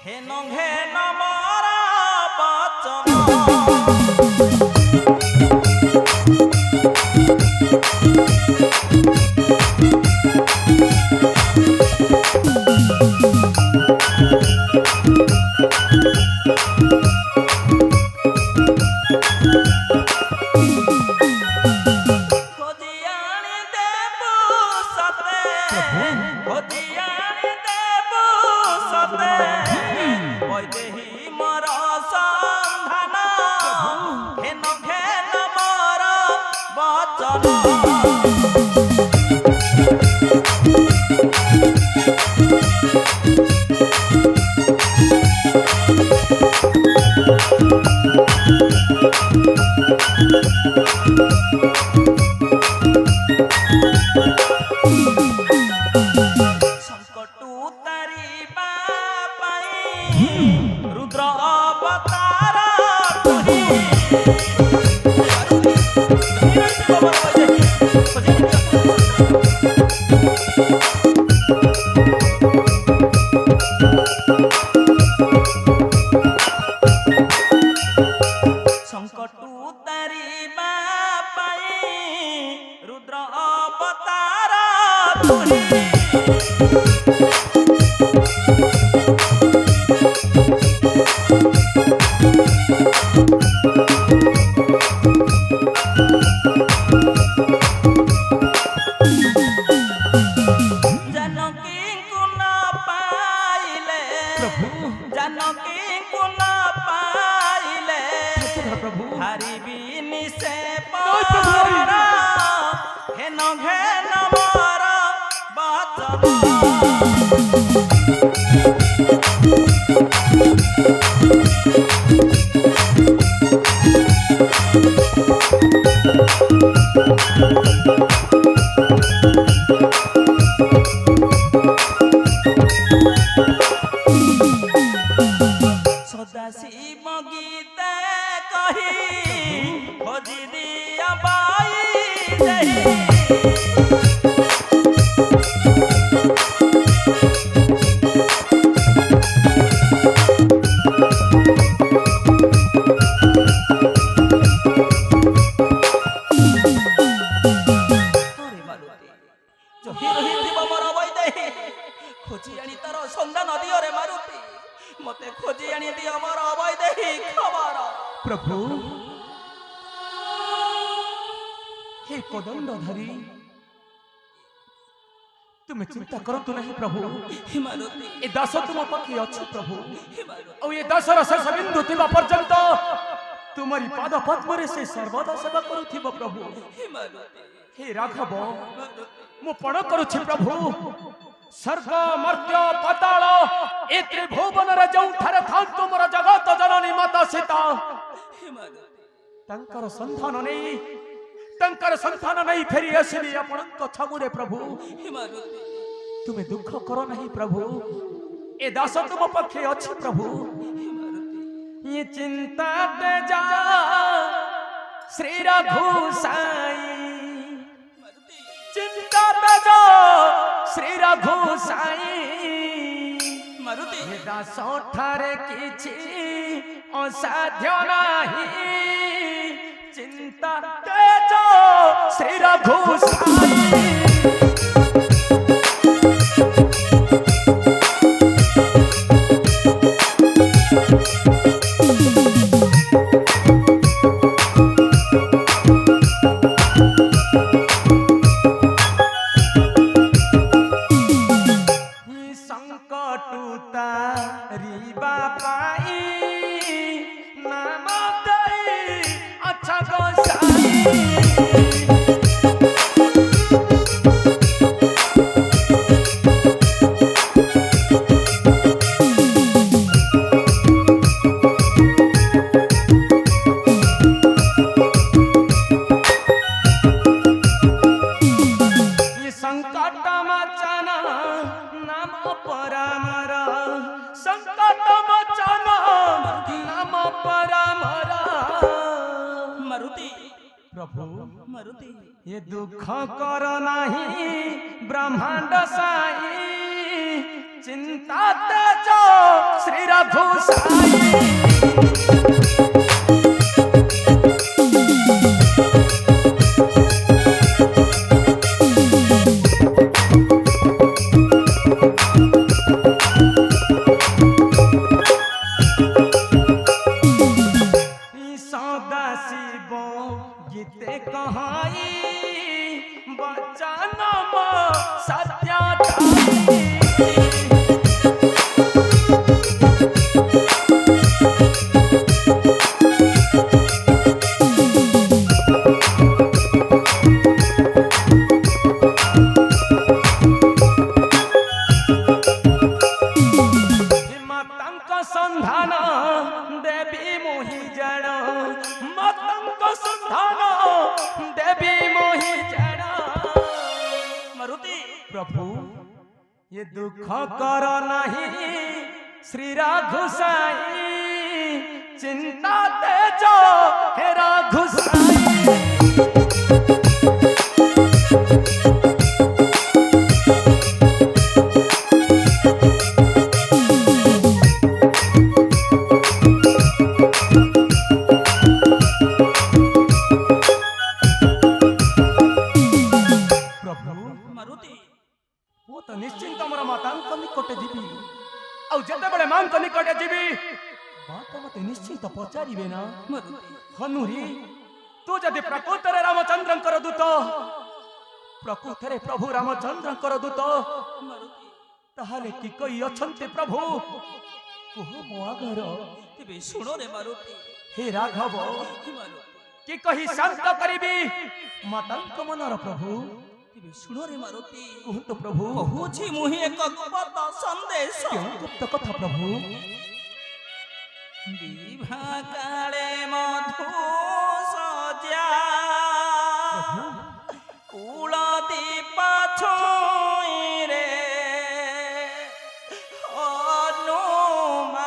হেন ঘেন মরা বচন খোঁজিয়ানি দেবু সতে খোঁজিয়ানি দেবু সতে ওই দেহি মর সন্ধান হেন ঘেন মর বচন সংকটু তারিবা পাই রুদ্র অবতার তুহি সংকটু তারিবা পাই রুদ্র অবতার তুহি जानकी गुण पाइले जानकी गुण पाइले हारिबी निसे पर हेन घेन मर बचन सदाशिव गीते कही खोजी दिया बाई दही खोजी आनी तार सन्धान दियो रे मारुति मते खोजी आनी दियो मोर अभय देही खबर प्रभु हे कोदंडधारी तुम्हें चिंता करो तो नहीं प्रभु हे मारुति ए दास तुम पक्षे अच्छे प्रभु हे मारुति और ये दासर शेष बिंदु थिबा पर्यंत तुम्हारी पाद पद्म रे से सर्वदा सेवा करुथिबो प्रभु हे मारुति हे राघव मु पण करूछि प्रभु स्वर्ग मर्त्य पाताल ए त्रिभुवन रे जो ठारे थांतु मोर जगत जननी माता सीता हे मारुति तंकर संतान नहीं फेरी आसिली आपणक छामुरे प्रभु हे मारुति तुम्हें दुख करो नहीं प्रभु ए दास तुम पक्षे अच्छे प्रभु हे मारुति ये चिंता ते जा श्री रघुसाई मारुति चिंता ते जा श्री रघुसाई मारुति ये दास ठारे किछि असाध्य नाही चिंता ते जा श्री रघुसाई मारुति ये दुख कर नहीं ब्रह्मांड साई चिंता तेजो श्री रघुसाई गीते कहाई बचन सत्या संधान देवी मोहि जड़ मतंग संधान देवी मोहि जड़। मारुति प्रभु ये दुख कर नहीं श्री रघुसाई चिंता तेजो हे रघुसाई निश्चिंत मोर मातांक निकटे जीवी आउ जते बड़े मांक निकटे जीवी बात मते निश्चिंत पचारिबे ना। हनुरी तू जदि प्रकृतरे रामचंद्रंकर दूत प्रकृतरे प्रभु रामचंद्रंकर दूत ताहाले की कई अछंती प्रभु कोह मो आगर तेबे सुनो रे मारुति हे राघव की कही शांत करिबी मातांक मनर प्रभु सुनो रे मारुति कहतो प्रभु कहुछि मुहि एक गुप्त संदेश गुप्त कथा प्रभु विभा काले मधु सजा कुल दीप छोई रे हनुमान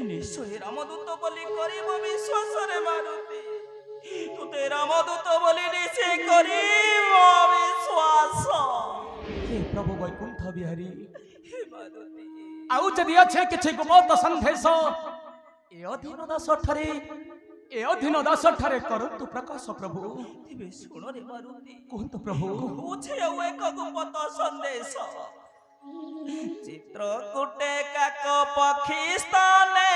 निश्चय रामदूत बोली करिब विश्वास रे मारुति तुते रामदूत बोली निश्चय करिब विश्वास हे प्रभु वैकुंठ बिहारी हे मारुति आउ जदि अच्छे किछि गुप्त संदेश ए अधीन दास ठारे करंतु प्रकाश प्रभु तेबे सुनो रे मारुति कहंतु प्रभु पूछे एक गुप्त संदेश चित्रकूटे काक पक्षी स्थाने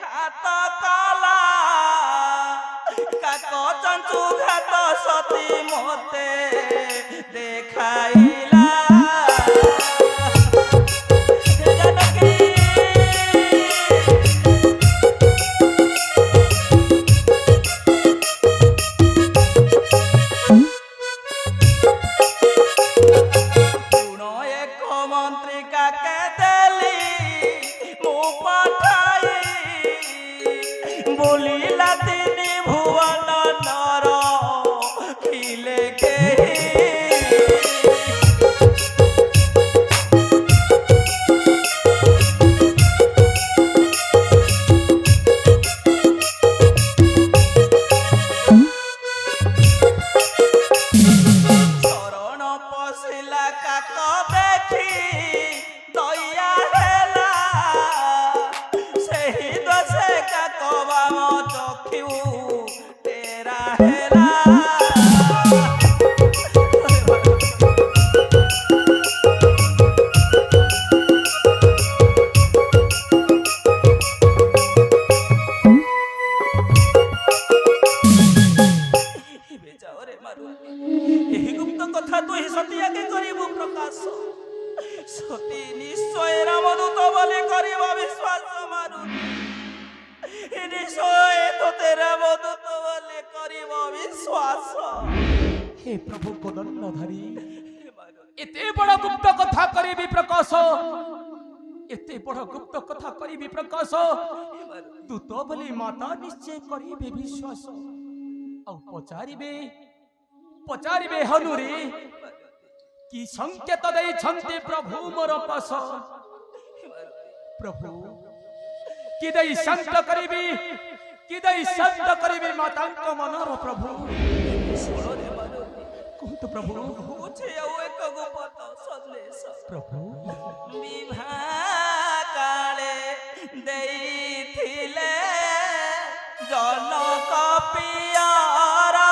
घात कला काक चंचु घात सती मोते देखाइला কাক দেখি দয়া হেলা ସେହି ଦୋଷେ କାକ ବାମ ଚକ୍ଷୁ ତେରା ହେଲା ଏହି ଗୁପ୍ତ କଥା ତୁ ହିଁ ସତୀ ଆଗେ କରିବୁ ପ୍ରକାଶ ସତୀ ନିଶ୍ଚୟ ରାମଦୂତ ବୋଲି କରିବ ବିଶ୍ୱାସ ମାରୁ ନିଶ୍ଚୟ ତୋତେ ରାମଦୂତ ବୋଲି କରିବ ବିଶ୍ୱାସ हे प्रभु कोदंडधारी एते बड़ गुप्त कथा करिबी प्रकाश एते बड़ गुप्त कथा करिबी प्रकाश दूत बोली माता निश्चय करिबे विश्वास औ पचारिबे हनुरे कि संकेत देई छंती प्रभु मोर पास प्रभु कि देई शांत करिबी मातांक मनर प्रभु कहतु प्रभु पूछे ଆଉ ଏକ ଗୁପ୍ତ ସନ୍ଦେଶ प्रभु ବିଭା କାଳେ ଦେଇଥିଲେ ଜନକ ପିଆରା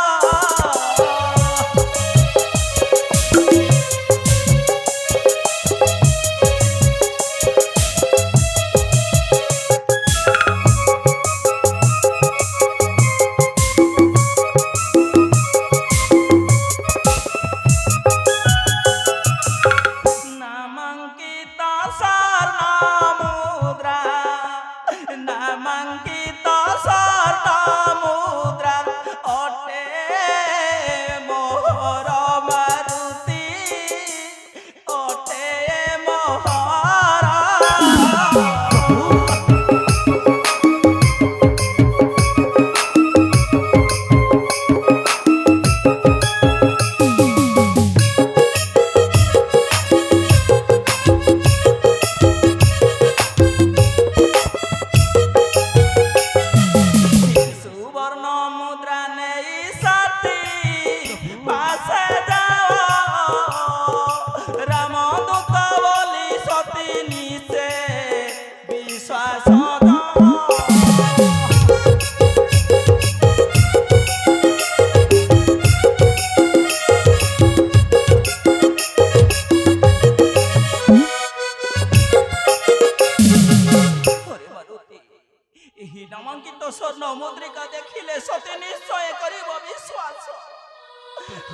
নামাঙ্কিত স্বর্ণ মুদ্রিকা দেখিলে সতে নিশ্চয় করিব বিশ্বাস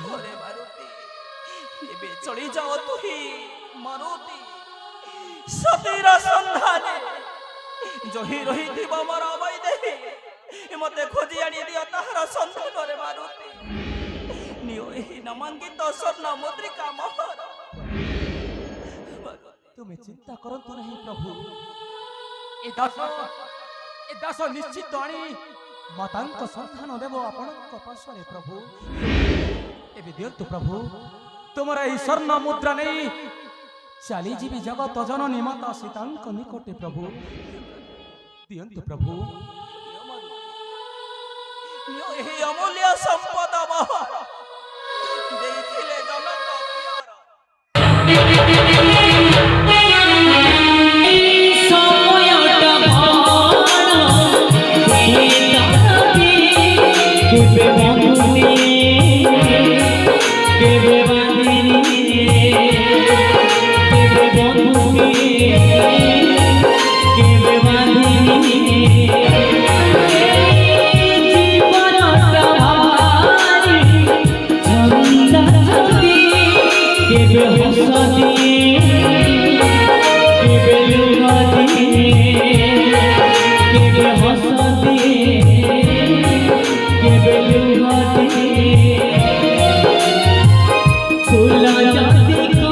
ওরে মারুতি এবে চলি যাও তুই মারুতি সতীর সন্ধানে জহি রহিথিব মোর বৈদেহী মতে খোঁজি আনি দিও তাহার সন্ধাନରେ মারুতি নিও ଏହି নামাঙ্কিত স্বর্ণ মুদ্রিকা মোহর तुम्हें चिंता करंतु नहीं प्रभु ए दास निश्चित आनी मातांक संधान देव आपणक पार्श्वे प्रभु एबे दियंतु प्रभु तुमरा ई स्वर्ण मुद्रा नहीं चली जीवी जगत जननी माता सीतांक निकटे प्रभु दियंतु प्रभु ଏହି ଅମୂଲ୍ୟ ସମ୍ପଦ ମୋହର ଦେଇଥିଲେ ଜନକ फूल जाती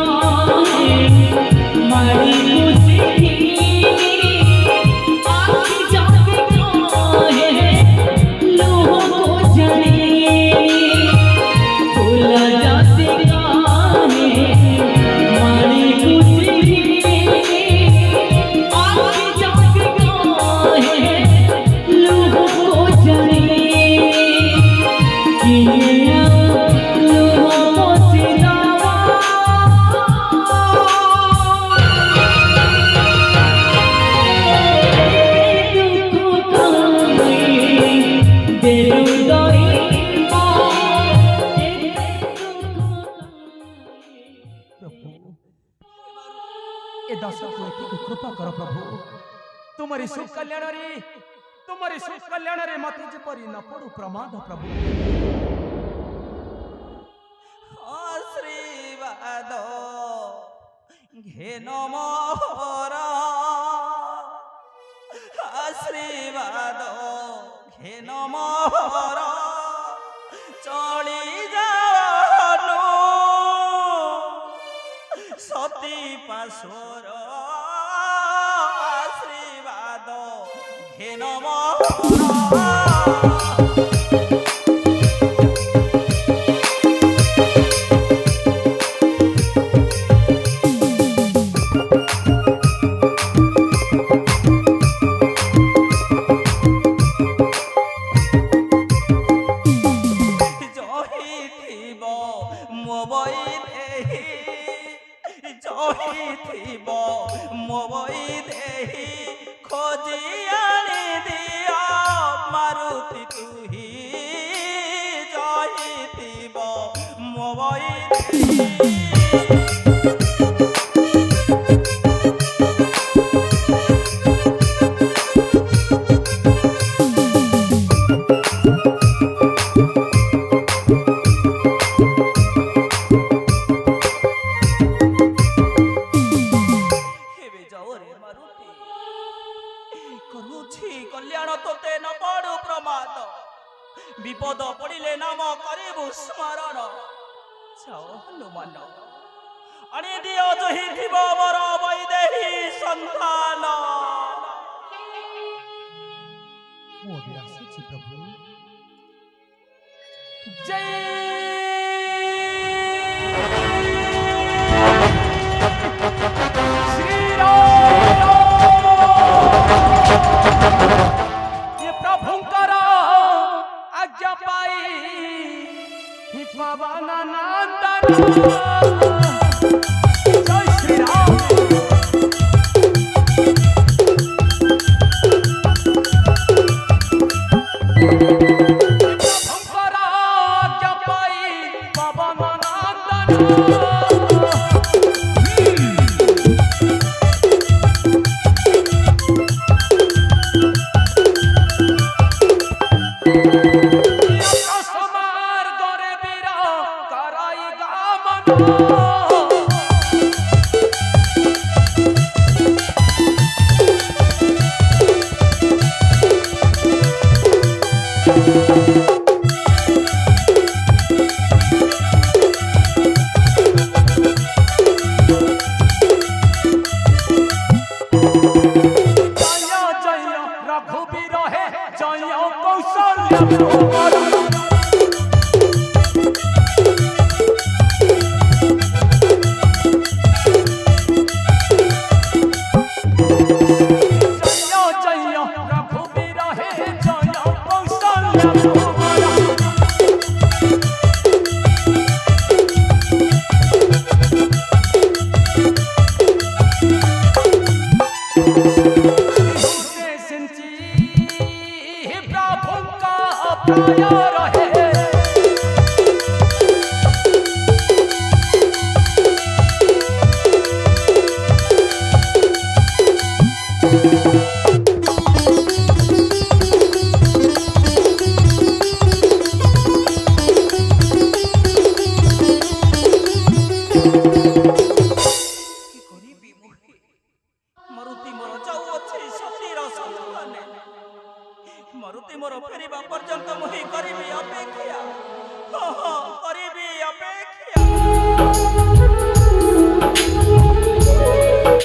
ए दास को एतिक कृपा कर प्रभु तुम्हारी सुख कल्याण रे मते जेपरि न पड़ू प्रमाद प्रभु आशीर्वाद घेन मोर आशीर्वाद घेन मोर चली जानु सती पाशर आशीर्वाद घेन मोर मोबई देही खोजी आनी दिया मारुति तुही जहिथिब मोबई देही कल्याण तोते न पड़ू प्रमाद विपद पड़िले नाम करू स्मरण जाओ हनुमान आनी दियो जही थिब मोर वैदेही संतान प्रभु जय